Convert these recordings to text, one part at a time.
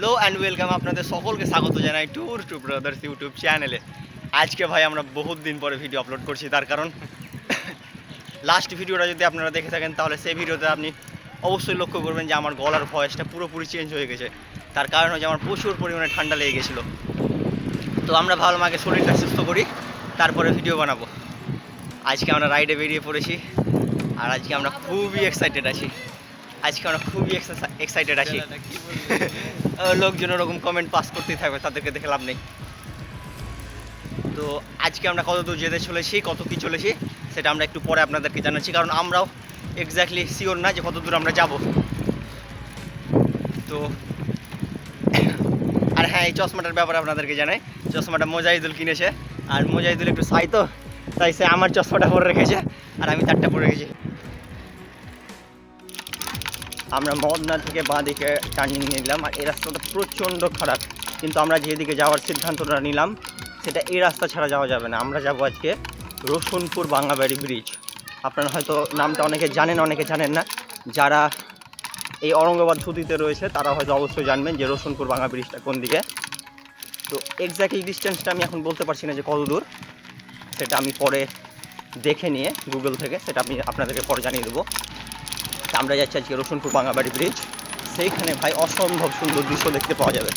Hello and welcome, আপনাদের সকলকে স্বাগত জানাই ট্যুর টু ব্রাদার্স ইউটিউব চ্যানেলে। আজকে ভাই আমরা বহুত দিন পরে ভিডিও আপলোড করছি, তার কারণ লাস্ট ভিডিওটা যদি আপনারা দেখে থাকেন তাহলে সেই ভিডিওতে আপনি অবশ্যই লক্ষ্য করবেন যে আমার গলার ভয়েসটা পুরোপুরি চেঞ্জ হয়ে গেছে। তার কারণ হচ্ছে আমার প্রচুর পরিমাণে ঠান্ডা লেগে গেছিলো। তো আমরা ভাবলাম আগে শরীরটা সুস্থ করি, তারপরে ভিডিও বানাবো। আজকে আমরা রাইডে বেরিয়ে পড়েছি, আর আজকে আমরা খুবই এক্সাইটেড আছি। লোকজন ওরকম কমেন্ট পাস করতেই থাকবে, তাদেরকে দেখে লাভ নেই। তো আজকে আমরা কত দূর যেতে চলেছি, কত কি চলেছি সেটা আমরা একটু পরে আপনাদেরকে জানাচ্ছি, কারণ আমরাও এক্স্যাক্টলি শিওর না যে কত দূর আমরা যাব। তো আর হ্যাঁ, এই চশমাটার ব্যাপারে আপনাদেরকে জানাই, চশমাটা মোজাহিদুল কিনেছে, আর মোজাহিদুল একটু সাই তো, তাই সে আমার চশমাটা পরে রেখেছে আর আমি তারটা পরে রেখেছি। আমরা মদনা থেকে বাঁ দিকে টার্নিং নিলাম, আর এই রাস্তাটা প্রচণ্ড খারাপ, কিন্তু আমরা যেদিকে যাওয়ার সিদ্ধান্তটা নিলাম সেটা এই রাস্তা ছাড়া যাওয়া যাবে না। আমরা যাব আজকে রসুনপুর বাঙ্গাবাড়ি ব্রিজ। আপনারা হয়তো নামটা অনেকে জানেন, অনেকে জানেন না। যারা এই অরঙ্গাবাদ ছুটিতে রয়েছে তারা হয়তো অবশ্যই জানবেন যে রসুনপুর বাঙ্গা ব্রিজটা কোন দিকে। তো এক্স্যাক্টলি ডিস্টেন্সটা আমি এখন বলতে পারছি না যে কত দূর, সেটা আমি পরে দেখে নিয়ে গুগল থেকে সেটা আমি আপনাদেরকে পরে জানিয়ে দেবো। আমরা যাচ্ছি আজকে রসুনপুর বাঙ্গাবাড়ি ব্রিজ। সেইখানে ভাই অসম্ভব সুন্দর দৃশ্য দেখতে পাওয়া যাবে।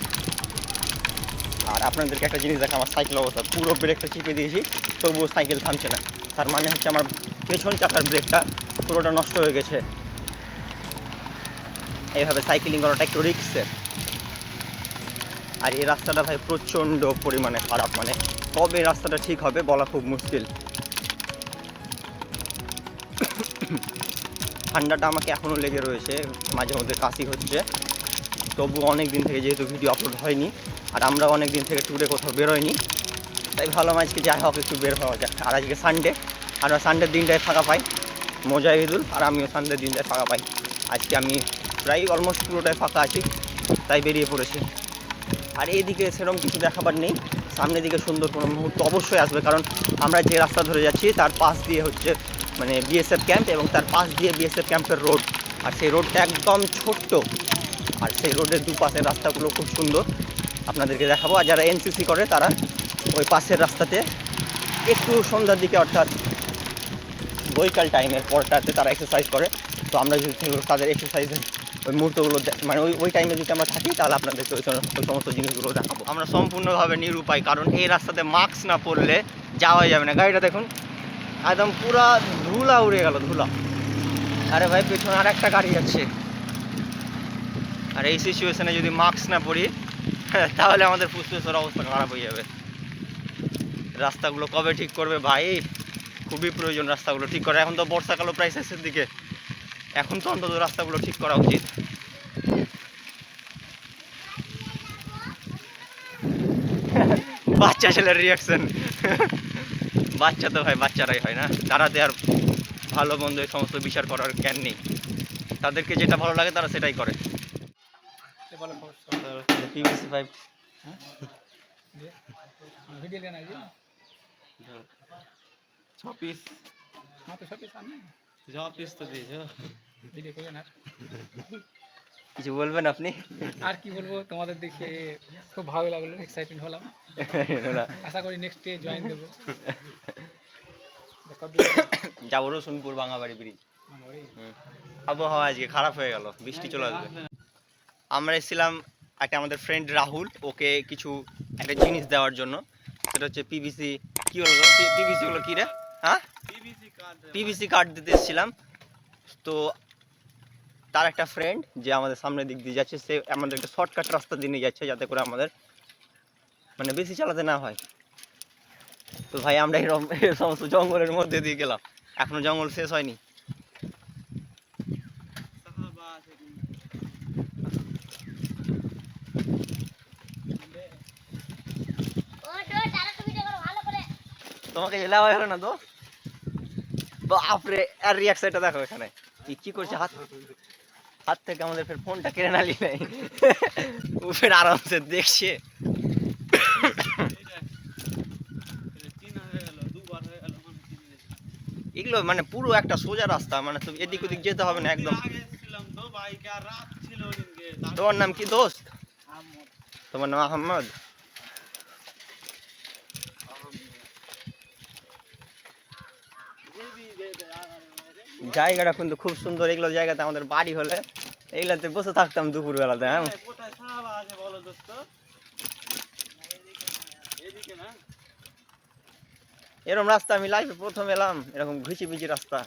আর আপনাদেরকে একটা জিনিস দেখে, আমার সাইকেল অবস্থা, পুরো ব্রেকটা চিপে দিয়েছি তবুও সাইকেল থামছে না। তার মানে হচ্ছে আমার পেছন চাকার ব্রেকটা পুরোটা নষ্ট হয়ে গেছে। এইভাবে সাইকেলিং করাটা একটু রিস্কের। আর এই রাস্তাটা ভাই প্রচণ্ড পরিমাণে খারাপ, মানে কবে রাস্তাটা ঠিক হবে বলা খুব মুশকিল। ঠান্ডাটা আমাকে এখনও লেগে রয়েছে, মাঝে মধ্যে কাশি হচ্ছে, তবু অনেক দিন থেকে যেহেতু ভিডিও আপলোড হয়নি, আর আমরা অনেক দিন থেকে ট্যুরে কোথাও বেরোয়নি, তাই ভাবলাম আজকে যাই হোক একটু বের হওয়া যাক। আর আজকে সানডে, আমরা সানডের দিনটায় ফাঁকা পাই, মোজাহিদুল আর আমিও সানডের দিনটায় ফাঁকা পাই। আজকে আমি প্রায় অলমোস্ট পুরোটাই ফাঁকা আছি, তাই বেরিয়ে পড়েছি। আর এইদিকে সেরকম কিছু দেখাবার নেই, সামনের দিকে সুন্দর কোনো মুহূর্ত অবশ্যই আসবে, কারণ আমরা যে রাস্তা ধরে যাচ্ছি তার পাশ দিয়ে হচ্ছে মানে বিএসএফ ক্যাম্প, এবং তার পাশ দিয়ে বিএসএফ ক্যাম্পের রোড। আর সেই রোডটা একদম ছোট্ট, আর সেই রোডের দুপাশের রাস্তাগুলো খুব সুন্দর, আপনাদেরকে দেখাবো। আর যারা এনসিসি করে তারা ওই পাশের রাস্তাতে একটু সন্ধ্যার দিকে, অর্থাৎ বৈকাল টাইমের পরটাতে তারা এক্সারসাইজ করে। তো আমরা যদি তাদের এক্সারসাইজের ওই মুহূর্তগুলো মানে ওই টাইমে যদি আমরা থাকি তাহলে আপনাদেরকে ওই সমস্ত জিনিসগুলো দেখাবো। আমরা সম্পূর্ণভাবে নিরুপায়, কারণ এই রাস্তাতে মাস্ক না পরলে যাওয়াই যাবে না। গাড়িটা দেখুন, একদম পুরা ধুলা উড়ে গেল, ধুলা। আরে ভাই, পেছনে আর একটা গাড়ি যাচ্ছে, আর এই সিচুয়েশনে যদি মাস্ক না পরি তাহলে আমাদের ফুসফুসের অবস্থা খারাপ হয়ে যাবে। রাস্তাগুলো কবে ঠিক করবে ভাই? খুবই প্রয়োজন রাস্তাগুলো ঠিক করা। এখন তো বর্ষাকালও প্রায় শেষের দিকে, এখন তো অন্তত রাস্তাগুলো ঠিক করা উচিত। বাচ্চা ছেলের রিয়াকশন, বাচ্চা তো ভাই বাচ্চারাই হয় না, তারাতে আর ভালো মন্দ এই সমস্ত বিচার করার জ্ঞান নেই। তাদেরকে যেটা ভালো লাগে তারা সেটাই করে। PVC পাইপ কিছু বলবেন আপনি? আর কি বলবো, তোমাদের দেখে খুব ভালো লাগলো, এক্সাইটেড হলাম। আশা করি নেক্সট ডে জয়েন দেবো। যাবো রসুনপুর বাঙ্গাবাড়ি ব্রিজ। আবহাওয়া আজকে খারাপ হয়ে গেল, বৃষ্টি চলে আসবে। আমরা এসেছিলাম একটা আমাদের ফ্রেন্ড রাহুল, ওকে কিছু একটা জিনিস দেওয়ার জন্য। সেটা হচ্ছে পিভিসি, কি হলো পিভিসি হলো কি রে? হ্যাঁ, পিভিসি কার্ড দিতে এসেছিলাম। তো তার একটা ফ্রেন্ড যে আমাদের সামনের দিক দিয়ে যাচ্ছে, সে আমাদের একটা শর্টকাট রাস্তা দিয়ে নিয়ে যাচ্ছে যাতে করে আমাদের মানে বেশি চালাতে না হয়। তো ভাই আমরা এই সমস্ত জঙ্গলের মধ্যে দিয়ে গেলাম, এখনো জঙ্গল শেষ হয়নি। তোমাকে এলাও হলো না তো বাপরে। আর রিয়াকশনটা দেখো এখানে, কি করছে, হাত থেকে আমাদের ফের ফোনটা কেড়ে নালি নাই, ও ফের আরামসে দেখছে। এগুলো মানে পুরো একটা সোজা রাস্তা, মানে তুমি এদিক ওদিক যেতে হবে না একদম। তোমার নাম কি দোস্ত? তোমার নাম আহমদ? জায়গাটা কিন্তু খুব সুন্দর। এগুলো জায়গাতে আমাদের বাড়ি হলে এইগুলাতে বসে থাকতাম দুপুর বেলাতে। হ্যাঁ, কোথায় ছাড়া আছে বলো দোস্ত? এদিকে না? এরকম রাস্তা আমি লাইফে প্রথম এলাম, এরকম ঘুচি পিচি রাস্তা।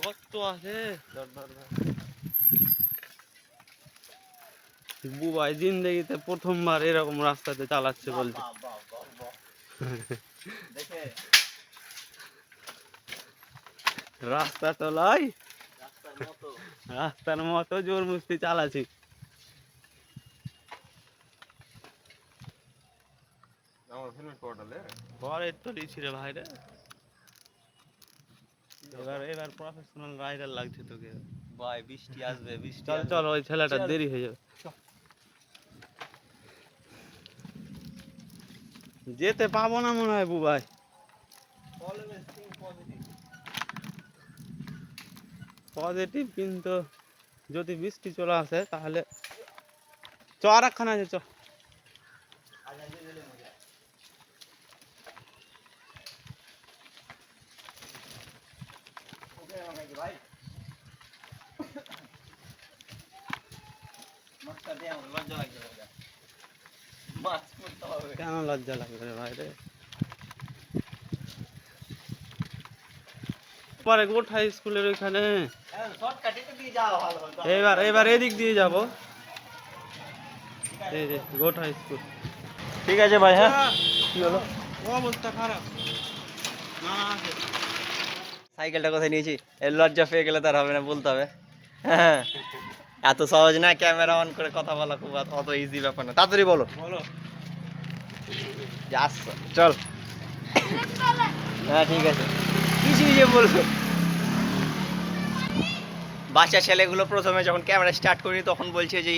গর্ত আছে। বুবাই জিন্দেগিতে প্রথমবার এরকম রাস্তাতে চালাচ্ছে বলছে। দেখে রাস্তা তো লাই, রাস্তার মতো। রাস্তার মতো জোর মুস্তি চালাচ্ছি। পরে তো দিচ্ছি রে ভাই রে। এবার প্রফেশনাল রাইডার লাগছে তোকে। ভাই বৃষ্টি আসবে, বৃষ্টি চল আসবে। চল, ওই ছেলেটা চল। দেরি হয়ে যাবে। যেতে পাবো না মনে হয় বুবাই। পজিটিভ, কিন্তু যদি বৃষ্টি চলে আসে তাহলে চ আর একখানা আছে, চ। ভাই মাছটা দিয়ে আমার লজ্জা লাগছে ভাই। মাছ করতে হবে। কেন লজ্জা লাগবে রে ভাই রে? পরে গোঠা স্কুলের ওইখানে। হ্যাঁ, শর্টকাটে তো দিয়ে যাওয়া ভালো হতো। এবার এদিক দিয়ে যাব। এই যে গোঠা স্কুল। ঠিক আছে ভাই। হ্যাঁ, কি হলো? অবস্থা খারাপ। সাইকেলটা কোথায় নিয়েছি? এর লজ্জা পেয়ে গেলে তার হবে না, বলতে হবে। হ্যাঁ, এত সহজ না ক্যামেরা অন করে কথা বলা, খুব অত ইজি ব্যাপার না। তাড়াতাড়ি বলো। বলো। যাস, চল। হ্যাঁ ঠিক আছে, কিছু যে বলছো। বাচ্চা ছেলেগুলো প্রথমে যখন ক্যামেরা স্টার্ট করি তখন বলছে যে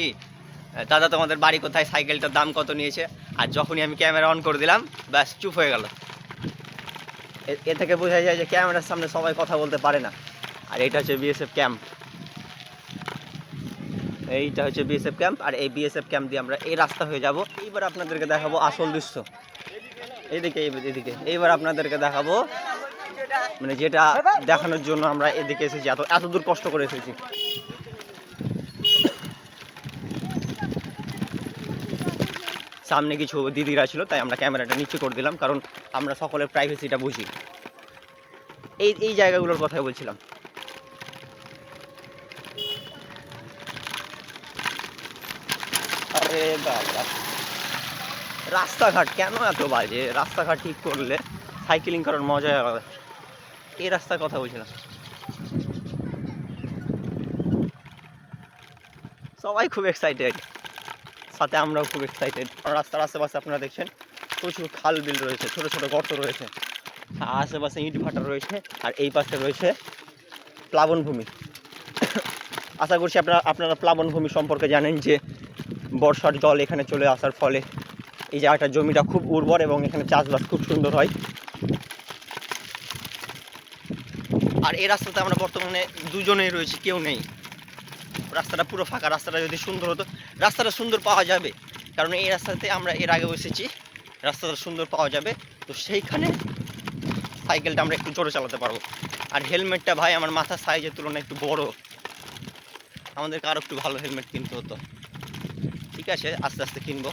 দাদা তোমাদের বাড়ি কোথায়, সাইকেলটার দাম কত নিয়েছে। আর যখনই আমি ক্যামেরা অন করে দিলাম ব্যাস চুপ হয়ে গেল। এ থেকে বোঝা যায় যে ক্যামেরার সামনে সবাই কথা বলতে পারে না। আর এইটা হচ্ছে বিএসএফ ক্যাম্প। এইটা হচ্ছে বিএসএফ ক্যাম্প, আর এই বিএসএফ ক্যাম্প দিয়ে আমরা এই রাস্তা হয়ে যাব। এইবার আপনাদেরকে দেখাবো আসল দৃশ্য। এদিকে এদিকে এইবার আপনাদেরকে দেখাবো, মানে যেটা দেখানোর জন্য আমরা এদিকে এসেছি, এত দূর কষ্ট করে এসেছি। সামনে কিছু দিদিরা ছিল, তাই আমরা ক্যামেরাটা নিচে করে দিলাম, কারণ আমরা সকলের প্রাইভেসিটা বুঝি। এই জায়গাগুলোর কথাই বলছিলাম। আরে বাবা, রাস্তাঘাট কেন এত বাজে? রাস্তাঘাট ঠিক করলে সাইকেলিং করার মজাই আলাদা। এই রাস্তার কথা বলছিলাম। সবাই খুব এক্সাইটেড, সাথে আমরাও খুব এক্সাইটেড। রাস্তার আশেপাশে আপনারা দেখছেন প্রচুর খাল বিল রয়েছে, ছোট ছোট গর্ত রয়েছে, আশেপাশে ইট ভাটা রয়েছে, আর এই পাশে রয়েছে প্লাবনভূমি। আশা করছি আপনারা প্লাবনভূমি সম্পর্কে জানেন, যে বর্ষার জল এখানে চলে আসার ফলে এই জায়গাটার জমিটা খুব উর্বর এবং এখানে চাষবাস খুব সুন্দর হয়। আর এই রাস্তাতে আমরা বর্তমানে দুজনেই রয়েছি, কেউ নেই। রাস্তাটা পুরো ফাঁকা। রাস্তাটা যদি সুন্দর হতো, রাস্তাটা সুন্দর পাওয়া যাবে, কারণ এই রাস্তাতে আমরা এর আগেও এসেছি, রাস্তাটা সুন্দর পাওয়া যাবে। তো সেইখানে সাইকেলটা আমরা একটু জোরে চালাতে পারবো। আর হেলমেটটা ভাই আমার মাথার সাইজের তুলনায় একটু বড়, আমাদেরকে আরও একটু ভালো হেলমেট কিনতে হতো। ঠিক আছে, আস্তে আস্তে কিনবো।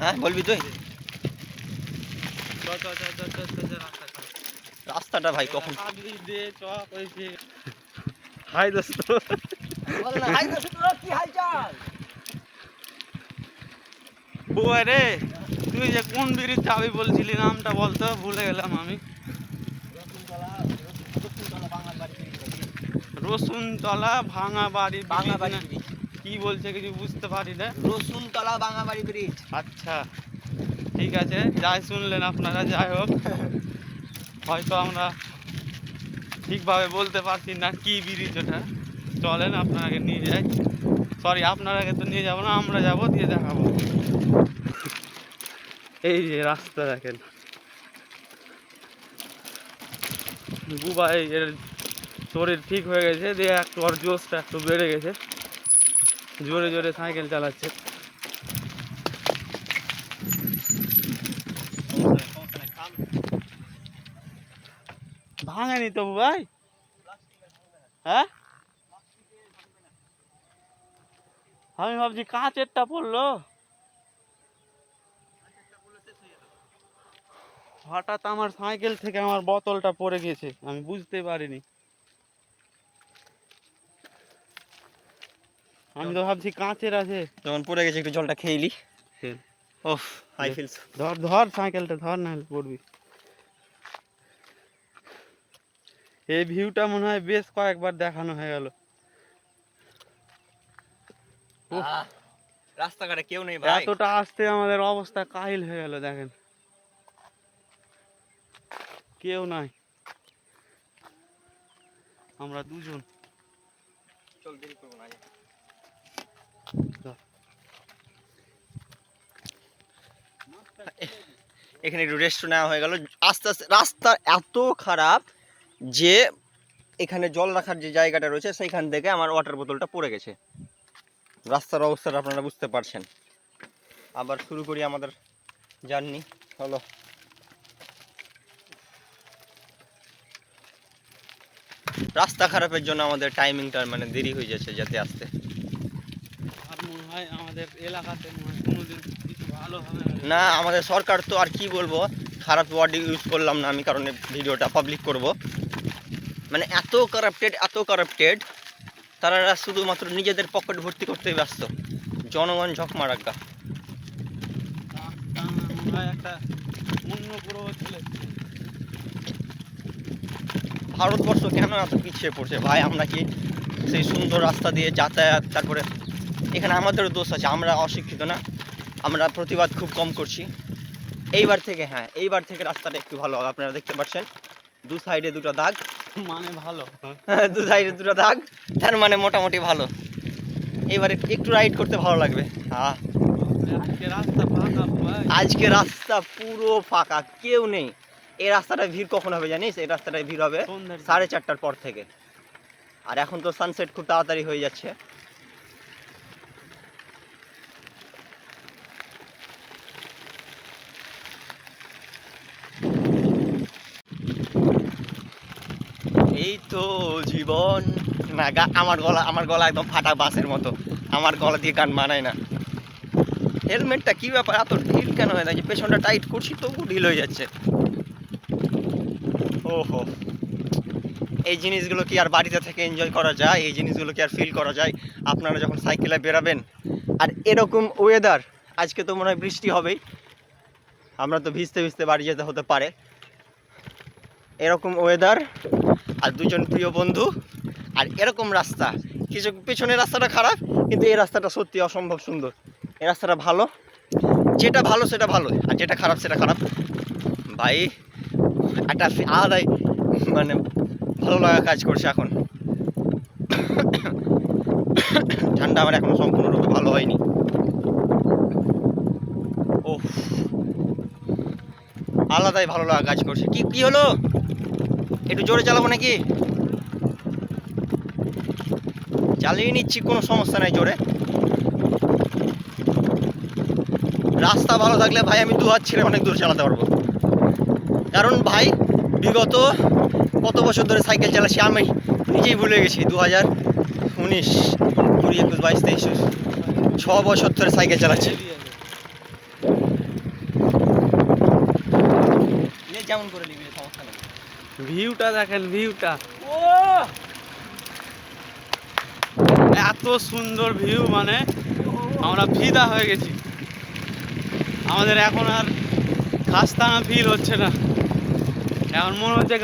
হ্যাঁ বলবি তুই? রাস্তাটা ভাই কখন হাই দোস্ত, বুবাই রে, তুই যে কোন ব্রিজ যাবি বলছিলি, নামটা বলতো, ভুলে গেলাম আমি। রসুনতলা ভাঙা বাড়ি। কি বলছে কিছু বুঝতে পারি না। রসুনতলা বাঙাবাড়ি ব্রিজ। আচ্ছা ঠিক আছে, যাই শুনলেন আপনারা। যাই হোক, হয়তো আমরা ঠিকভাবে বলতে পারছি না কি ব্রিজ ওটা। চলেন আপনাকে নিয়ে যাই। সরি, আপনারাকে তো নিয়ে যাবো না, আমরা যাবো, দিয়ে দেখাবো। এই যে রাস্তা দেখেন, বুবাই এর শরীর ঠিক হয়ে গেছে, দিয়ে একটু ওর জোশটা একটু বেড়ে গেছে, জোরে জোরে সাইকেল চালাচ্ছে। ভাঙেনি তো বুবাই? হ্যাঁ, আমি ভাবছি কাঁচেরটা পড়লো। হঠাৎ আমার সাইকেল থেকে আমার বোতলটা পড়ে গেছে, আমি বুঝতে পারিনি। আমি তো ভাবছি কাঁচের আছে। যখন পড়ে গেছে একটু জলটা খেয়েলি। ওফ, আই ফিলস। ধর ধর সাইকেলটা ধর, না হলে পড়বি। এই ভিউটা মনে হয় বেশ কয়েকবার দেখানো হয়ে গেল। রাস্তাঘাটে কেউ নেই ভাই, এতটা আসতে আমাদের অবস্থা কাহিল হয়ে গেল, দেখেন কেউ নাই, আমরা দুজন। চল দেরি করবো না। এখানে একটু রেস্ট নেওয়া হয়ে গেল। আস্তে আস্তে রাস্তা এত খারাপ যে এখানে জল রাখার যে জায়গাটা রয়েছে সেইখান থেকে আমার ওয়াটার বোতলটা পড়ে গেছে। রাস্তার অবস্থাটা আপনারা বুঝতে পারছেন। আবার শুরু করি আমাদের জার্নি। হলো রাস্তা খারাপের জন্য আমাদের টাইমিংটা মানে দেরি হয়ে যাচ্ছে যেতে আসতে। আর মনে হয় আমাদের এলাকাতে মনে হয় কোনোদিন কিছু ভালো হবে না। না, আমাদের সরকার তো আর কি বলবো, খারাপ ওয়ার্ড ইউজ করলাম না আমি, কারণ ভিডিওটা পাবলিক করব। মানে এত কারাপ্টেড, তারা শুধুমাত্র নিজেদের পকেট ভর্তি করতে ব্যস্ত, জনগণ ঝকমারাক্কা। মনে হয় একটা অন্য গ্রহ চলে এসেছে। ভারতবর্ষ কেন এত পিছিয়ে পড়ছে ভাই? আমরা কি সেই সুন্দর রাস্তা দিয়ে যাতায়াত, তারপরে এখানে আমাদেরও দোষ আছে, আমরা অশিক্ষিত না, আমরা প্রতিবাদ খুব কম করছি। এইবার থেকে রাস্তাটা একটু ভালো হবে। আপনারা দেখতে পাচ্ছেন দু সাইডে দুটো দাগ, মানে ভালো। দু সাইডে দুটো দাগ, তার মানে মোটামুটি ভালো। এবারে একটু রাইড করতে ভালো লাগবে। আজকে রাস্তা ফাঁকা ভাই, আজকে রাস্তা পুরো ফাঁকা, কেউ নেই। এই রাস্তাটায় ভিড় কখন হবে জানিস? এই রাস্তাটায় ভিড় হবে সন্ধ্যার 4:30টার পর থেকে। আর এখন তো সানসেট খুব তাড়াতাড়ি হয়ে যাচ্ছে। এই তো জীবন। না, আমার গলা একদম ফাটা বাসের মতো, আমার গলা দিয়ে গান মানায় না। হেলমেটটা কি ব্যাপার, এত ঢিল কেন হয়ে যায়? পেছনটা টাইট করছি তবু ঢিল হয়ে যাচ্ছে। ওহো, এই জিনিসগুলো কি আর বাড়িতে থেকে এনজয় করা যায়? এই জিনিসগুলো কি আর ফিল করা যায়? আপনারা যখন সাইকেলে বেরাবেন আর এরকম ওয়েদার, আজকে তো মনে হয় বৃষ্টি হবেই, আমরা তো ভিজতে ভিজতে বাড়ি যেতে হতে পারে। এরকম ওয়েদার আর দুজন প্রিয় বন্ধু আর এরকম রাস্তা। কিছু পেছনের রাস্তাটা খারাপ, কিন্তু এই রাস্তাটা সত্যি অসম্ভব সুন্দর। এই রাস্তাটা ভালো, যেটা ভালো সেটা ভালো, আর যেটা খারাপ সেটা খারাপ। ভাই একটা আলাদাই মানে ভালো লাগা কাজ করছে এখন। ঠান্ডা আমার এখনো সম্পূর্ণরূপে ভালো হয়নি। ও, আলাদাই ভালো লাগা কাজ করছে। কি হলো? একটু জোরে চালাবো নাকি? চালিয়ে নিচ্ছি, কোনো সমস্যা নাই জোরে। রাস্তা ভালো থাকলে ভাই আমি দু হাত ছেড়ে অনেক দূর চালাতে পারবো। কারণ ভাই বিগত কত বছর ধরে সাইকেল চালাচ্ছি আমি নিজেই ভুলে গেছি। 2019, 20, 21, 22, 23, 6 বছর ধরে সাইকেল চালাচ্ছি। যেমন করে নিবি, সমস্যা নেই। ভিউটা দেখেন, ভিউটা ও এত সুন্দর ভিউ, মানে আমরা ফিদা হয়ে গেছি। আমাদের এখন আর খাস্তানা ফিল হচ্ছে না, এখন মনে হচ্ছে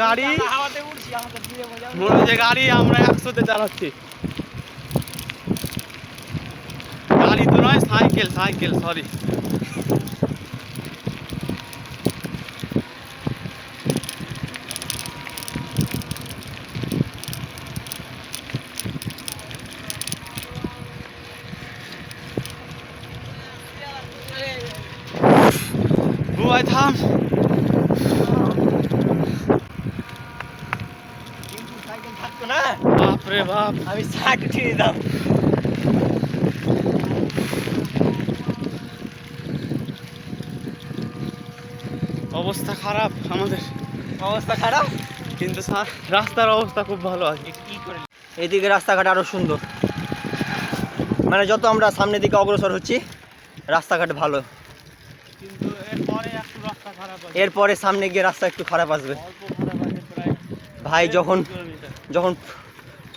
গাড়ি আমরা 100-তে চালাচ্ছি। গাড়ি তো নয়, সাইকেল সরি। বুবাই থাম। রে বাপ, আমি 60 উঠিয়ে দিতাম। অবস্থা খারাপ আমাদের, অবস্থা খারাপ, কিন্তু রাস্তার অবস্থা খুব ভালো আছে। এদিকে রাস্তাঘাট আরো সুন্দর, মানে যত আমরা সামনের দিকে অগ্রসর হচ্ছি রাস্তাঘাট ভালো, কিন্তু এরপরে একটু রাস্তা খারাপ আছে, এরপরে সামনে গিয়ে রাস্তা একটু খারাপ আসবে অল্প খারাপ আছে প্রায় ভাই। 1.5 কিলোমিটার। যখন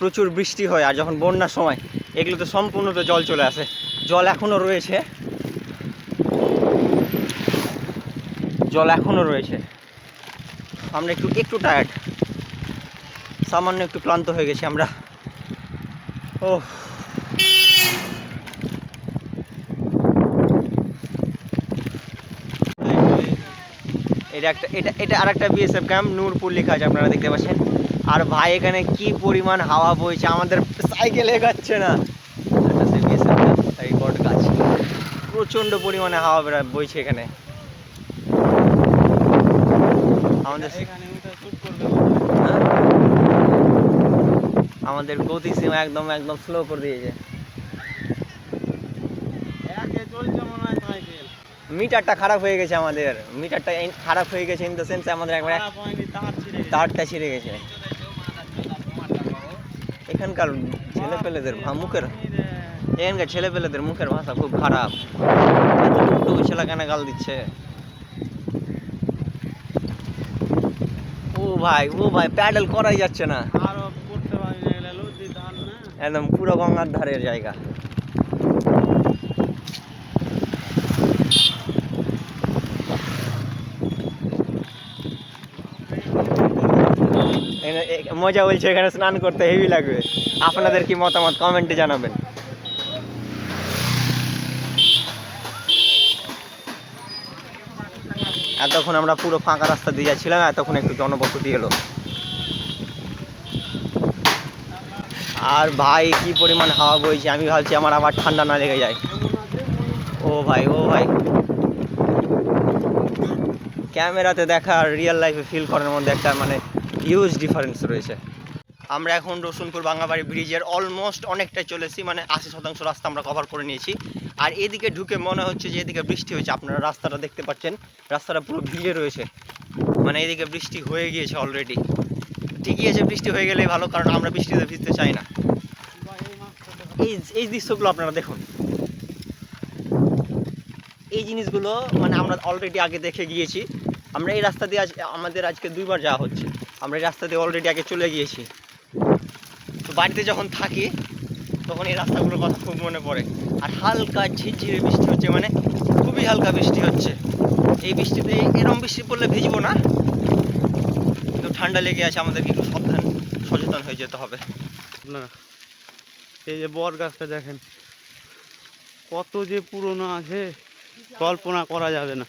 প্রচুর বৃষ্টি হয় আর যখন বন্যার সময় এগুলো তো সম্পূর্ণ তো জল চলে আসে, জল এখনো রয়েছে, জল এখনো রয়েছে। আমরা একটু একটু টায়ার্ড, সামান্য একটু ক্লান্ত হয়ে গেছি আমরা। ও এটা আর একটা বিএসএফ ক্যাম্প, নূরপুর লেখা আছে, আপনারা দেখতে পাচ্ছেন। আর ভাই এখানে কি পরিমাণ হাওয়া বইছে, আমাদের সাইকেল এগাচ্ছে না। এটা সেই বিএসএফ ক্যাম্প, এই বট গাছ, প্রচণ্ড পরিমাণে হাওয়া বইছে এখানে। আমাদের এখানে ওটা শুট করবে, আমাদের গতিসীমা একদম একদম স্লো করে দিয়েছে। একে চলছে মনে হয় সাইকেল, মিটারটা খারাপ হয়ে গেছে আমাদের, মিটারটা খারাপ হয়ে গেছে ইন দ্য সেন্স আমাদের একবারে খারাপ হয়নি, তার ছিঁড়ে গেছে। তারটা ছিঁড়ে গেছে। এখানকার ছেলেপেলেদের মুখের, এখানকার ছেলেপেলেদের মুখের ভাষা খুব খারাপ। এত টুকটুকু ছেলে কেন গাল দিচ্ছে? ও ভাই প্যাডেল করাই যাচ্ছে না, আরো করতে পারি না, এগুলা লজ্জিত ধান না। একদম পুরো গঙ্গার ধারের জায়গা। মজা বলছে, এখানে স্নান করতে হেভি লাগবে। আপনাদের কি মতামত কমেন্টে জানাবেন। এতক্ষণ আমরা পুরো ফাঁকা রাস্তা দিয়ে যাচ্ছিলাম, এতক্ষণ একটু জনবসতি এলো। আর ভাই কি পরিমাণ হাওয়া বইছে, আমি ভাবছি আমার আবার ঠান্ডা না লেগে যায়। ও ভাই ক্যামেরাতে দেখা আর রিয়েল লাইফে ফিল করার মধ্যে একটা মানে হিউজ ডিফারেন্স রয়েছে। আমরা এখন রসুনপুর বাঙ্গাবাড়ি ব্রিজের অলমোস্ট অনেকটাই চলেছি, মানে 80% রাস্তা আমরা কভার করে নিয়েছি। আর এদিকে ঢুকে মনে হচ্ছে যে এদিকে বৃষ্টি হয়েছে, আপনারা রাস্তাটা দেখতে পাচ্ছেন, রাস্তাটা পুরো ভিজে রয়েছে, মানে এদিকে বৃষ্টি হয়ে গিয়েছে অলরেডি। ঠিকই আছে, বৃষ্টি হয়ে গেলেই ভালো, কারণ আমরা বৃষ্টিতে ভিজতে চাই না। এই দৃশ্যগুলো আপনারা দেখুন, এই জিনিসগুলো মানে আমরা অলরেডি আগে দেখে গিয়েছি। আমরা এই রাস্তা দিয়ে আমাদের আজকে 2বার যাওয়া হচ্ছে, আমরা এই রাস্তা দিয়ে অলরেডি আগে চলে গিয়েছি। তো বাড়িতে যখন থাকি তখন এই রাস্তাগুলোর কথা খুব মনে পড়ে। আর হালকা ঝিরঝিরে বৃষ্টি হচ্ছে, মানে খুবই হালকা বৃষ্টি হচ্ছে। এই বৃষ্টিতে এরকম বৃষ্টি পড়লে ভিজবো না, কিন্তু ঠান্ডা লেগে আছে, আমাদেরকে একটু সচেতন হয়ে যেতে হবে। আপনারা এই যে বট গাছটা দেখেন, কত যে পুরনো আছে কল্পনা করা যাবে না।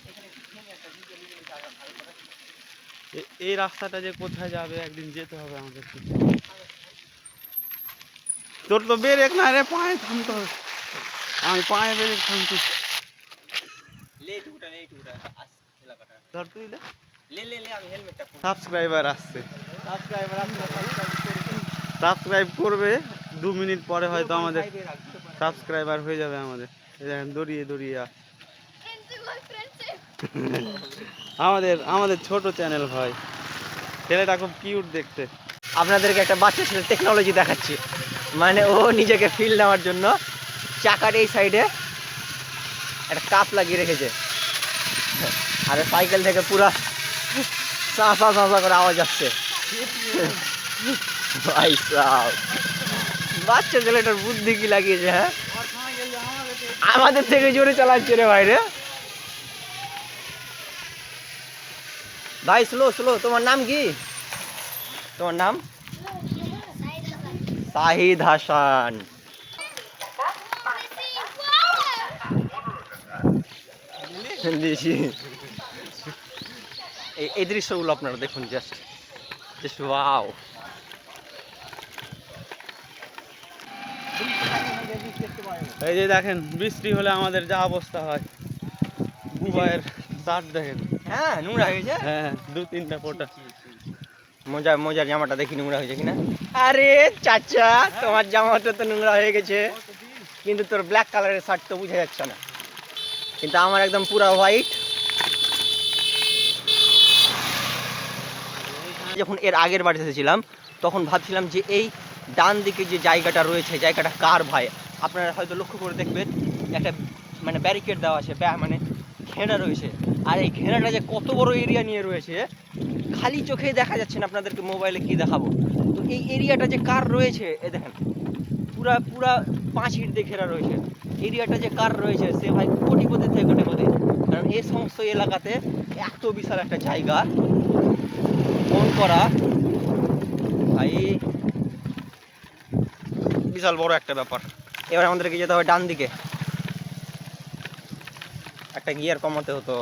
এই রাস্তাটা যে কোথায় যাবে, একদিন যেতে হবে আমাদের। তোর তো ব্রেক না রে, পায়ে থামতে হবে, আমি পায়ে ব্রেক থামছি। ধর তুই সাবস্ক্রাইবার আসছে, সাবস্ক্রাইব করবে, 2 মিনিট পরে হয়তো আমাদের সাবস্ক্রাইবার হয়ে যাবে আমাদের। দেখেন দড়িয়ে আমাদের ছোট চ্যানেল ভাই, ছেলেটা খুব কিউট দেখতে। আপনাদেরকে একটা বাচ্চা ছেলে টেকনোলজি দেখাচ্ছি, মানে ও নিজেকে ফিল নেওয়ার জন্য চাকার এই সাইডে একটা কাপ লাগিয়ে রেখেছে, আর সাইকেল থেকে পুরা সাঁসা করে আওয়াজ আসছে। ভাই সাহ, বাচ্চা ছেলেটার বুদ্ধি কি লাগিয়েছে, হ্যাঁ আমাদের থেকে জোরে চালাচ্ছে রে ভাই রে। ভাই স্লো, তোমার নাম কি? তোমার নাম? শাহিদ হাসান। এই দৃশ্যগুলো আপনারা দেখুন, জাস্ট ওয়াও। এই যে দেখেন, বৃষ্টি হলে আমাদের যা অবস্থা হয়, দুবাইয়ের শার্ট দেখেন, হ্যাঁ নোংরা হয়ে যায়। হ্যাঁ 2-3টা ফোঁটা। মোজার জামাটা দেখি নোংরা হয়েছে কিনা। আরে চাচা, তোমার জামাটা তো নোংরা হয়ে গেছে, কিন্তু তোর ব্ল্যাক কালারের শার্ট তো বোঝা যাচ্ছে না, কিন্তু আমার একদম পুরা হোয়াইট। যখন এর আগের বাড়ি এসেছিলাম তখন ভাবছিলাম যে এই ডান দিকে যে জায়গাটা রয়েছে, জায়গাটা কার ভাই। আপনারা হয়তো লক্ষ্য করে দেখবেন একটা মানে ব্যারিকেড দেওয়া আছে, মানে ঘেরা রয়েছে। আর এই ঘেরাটা যে কত বড় এরিয়া নিয়ে রয়েছে খালি চোখেই দেখা যাচ্ছে না, আপনাদেরকে মোবাইলে কি দেখাবো। তো এই এরিয়াটা যে কার রয়েছে, এ দেখেন পুরা পুরা 5 ইট দিয়ে ঘেরা রয়েছে। এরিয়াটা যে কার রয়েছে সে ভাই কোটিপতি থেকে কোটিপতি, কারণ এই সমস্ত এলাকাতে এত বিশাল একটা জায়গা ফোন করা ভাই বিশাল বড় একটা ব্যাপার। এবার আমাদেরকে যেতে হবে ডান দিকে, একটা গিয়ার কমাতে হতো।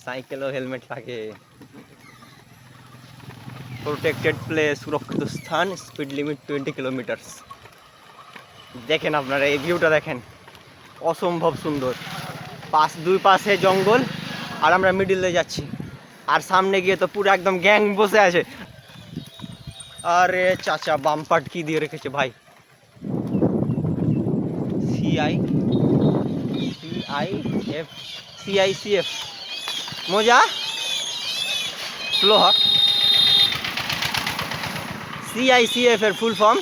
সাইকেলও হেলমেট লাগে। প্রোটেক্টেড প্লেস, সুরক্ষিত স্থান, স্পিড লিমিট 20 কিলোমিটার। দেখেন আপনারা এই ভিউটা দেখেন, অসম্ভব সুন্দর। দুই পাশে জঙ্গল আর আমরা মিডিলে যাচ্ছি, আর সামনে গিয়ে তো পুরো একদম গ্যাং বসে আছে। আরে চাচা বাম্পার কি দিয়ে রেখেছে ভাই, CICF মোজা স্লো হ। CICF এর ফুল ফর্ম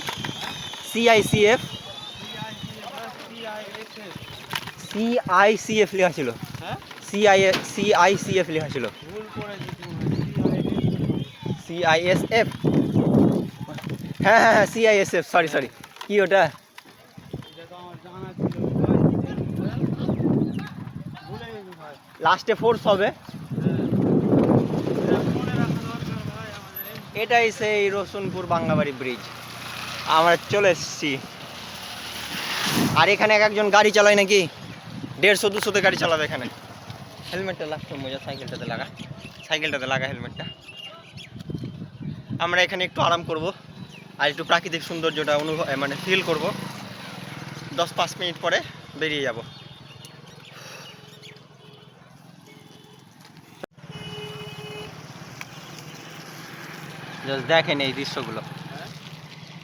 CICF লেখা ছিল, CICF লেখা ছিল, CISF। হ্যাঁ হ্যাঁ হ্যাঁ CISF, সরি কি ওটা? লাস্টে ফোর্স হবে। এটাই সেই রসুনপুর বাঙ্গাবাড়ি ব্রিজ। আমরা চলে এসেছি। আর এখানে একজন গাড়ি চালায় নাকি 150-200-তে গাড়ি চালাবে এখানে। হেলমেটটা লাগতো মজা, সাইকেলটাতে লাগা হেলমেটটা। আমরা এখানে একটু আরাম করব আর একটু প্রাকৃতিক সৌন্দর্যটা মানে ফিল করব। 10-5 মিনিট পরে বেরিয়ে যাব। দেখেন এই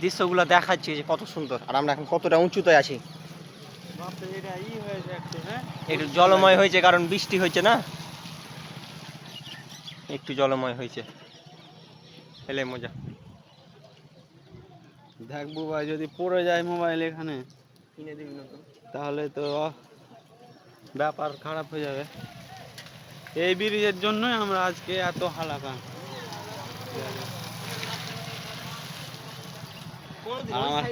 দৃশ্যগুলো দেখাচ্ছি যে কত সুন্দর, আর আমরা এখন কতটা উঁচুতে আছি। একটু জলময় হয়েছে কারণ বৃষ্টি হয়েছে না, একটু জলময় হয়েছে। এলে মজা। দেখবো ভাই, যদি পড়ে যায় মোবাইল এখানে কিনে দিবি নতুন, তাহলে তো ব্যাপার খারাপ হয়ে যাবে। এই ব্রিজের জন্যই আমরা আজকে এত হালাকা। আমার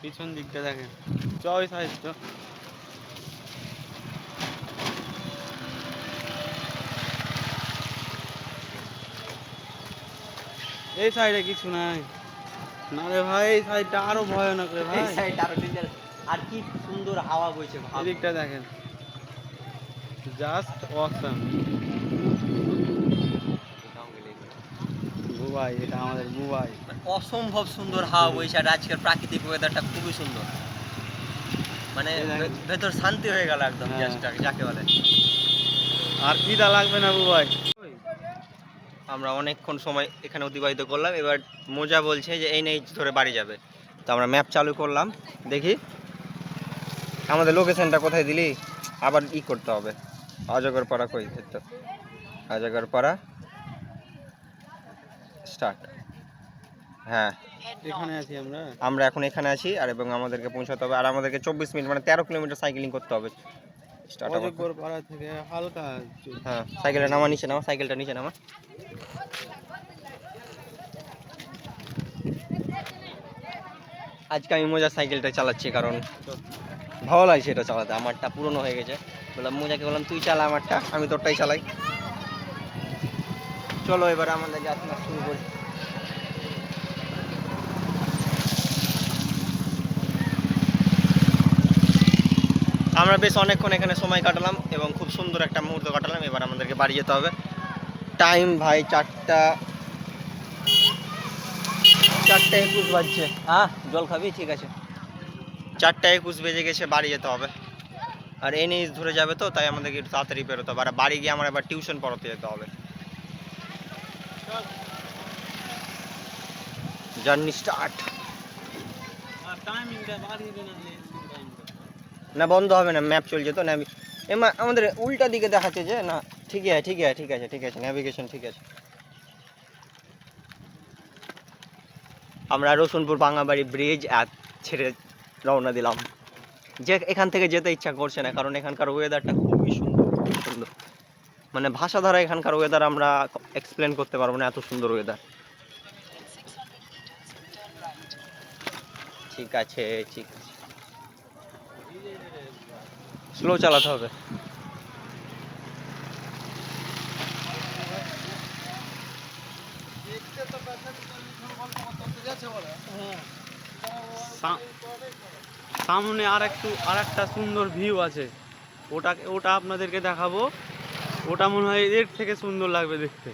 পিছন দিকটা দেখেন, ওই সাইড তো এই সাইডে কিছু নাই না রে ভাই, এই সাইডটা আরো ভয়ানক রে ভাই। আর কি সুন্দর হাওয়া বইছে, এদিকটা দেখেন, জাস্ট অসাম। বুবাই, এটা আমাদের বুবাই। অসম্ভব সুন্দর হাওয়া বইছে, আর আজকের প্রাকৃতিক ওয়েদারটা খুবই সুন্দর, মানে ভেতর শান্তি হয়ে গেল একদম, যাকে বলে। আর কি দা লাগবে না বুবাই। আমরা অনেকক্ষণ সময় এখানে অতিবাহিত করলাম। এবার মোজা বলছে যে এই নেই ধরে বাড়ি যাবে, তো আমরা ম্যাপ চালু করলাম। দেখি আমাদের লোকেশনটা কোথায় দিলি, আবার করতে হবে। অজগরপাড়া কই, তো অজগরপাড়া স্টার্ট। হ্যাঁ এখানে আছি আমরা এখন এখানে আছি, আর এবং আমাদেরকে পৌঁছাতে হবে, আর আমাদেরকে 24 মিনিট মানে 13 কিলোমিটার সাইকেলিং করতে হবে। স্টার্ট হবে অজগরপাড়া থেকে হালকা। হ্যাঁ সাইকেলটা নামা, নিচে নামা, সাইকেলটা নিচে নামা। আজকে আমি মোজা সাইকেলটা চালাচ্ছি কারণ ভালো লাগছে এটা চালাতে। আমারটা পুরনো হয়ে গেছে, বললাম মোজাকে বললাম তুই চালা আমারটা, আমি তোরটাই চালাই। চলো এবার আমাদের যাত্রা শুরু করি। আমরা বেশ অনেকক্ষণ এখানে সময় কাটালাম এবং খুব সুন্দর একটা মুহূর্ত কাটালাম। এবার আমাদেরকে বাড়ি যেতে হবে। টাইম ভাই 4:21 বাজছে। জল খাবি? ঠিক আছে, 4:21 বেজে গেছে, বাড়ি যেতে হবে। আর এনএইচ ধরে যাবে তো, তাই আমাদেরকে একটু তাড়াতাড়ি বেরোতে হবে। আর বাড়ি গিয়ে আমার এবার টিউশন পড়াতে যেতে হবে। Journey start. না বন্ধ হবে না, ম্যাপ চলছে তো। আমাদের উল্টা দিকে দেখাচ্ছে যে না। ঠিক আছে ঠিক আছে ঠিক আছে ঠিক আছে, নেভিগেশন ঠিক আছে। আমরা রসুনপুর বাঙাবাড়ি ব্রিজ ছেড়ে রওনা দিলাম। যে এখান থেকে যেতে ইচ্ছা করছে না, কারণ এখানকার ওয়েদারটা খুবই সুন্দর, খুব সুন্দর। মানে ভাষা দ্বারা এখানকার ওয়েদার আমরা এক্সপ্লেন করতে পারবো না, এত সুন্দর ওয়েদার। ঠিক আছে ঠিক আছে, স্লো চালাতে হবে। সামনে আর একটা সুন্দর ভিউ আছে, ওটা আপনাদেরকে দেখাবো। ওটা মনে হয় এর থেকে সুন্দর লাগবে দেখতে।